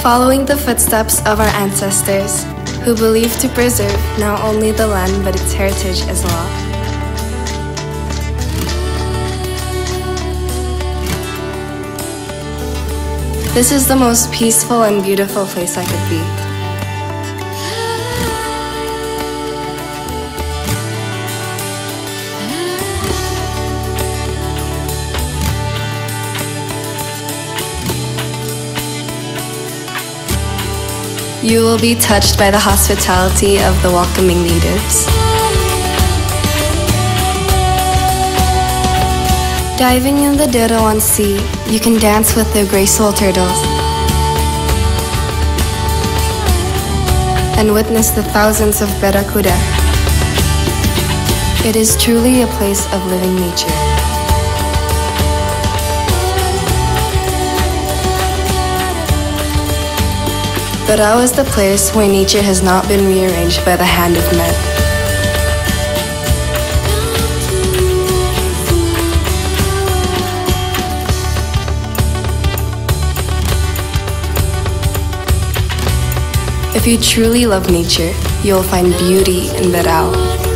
Following the footsteps of our ancestors, who believed to preserve not only the land but its heritage as well. This is the most peaceful and beautiful place I could be. You will be touched by the hospitality of the welcoming natives. Diving in the Derawan Sea, you can dance with the graceful turtles and witness the thousands of barracuda. It is truly a place of living nature. Barao is the place where nature has not been rearranged by the hand of men. If you truly love nature, you will find beauty in Barao.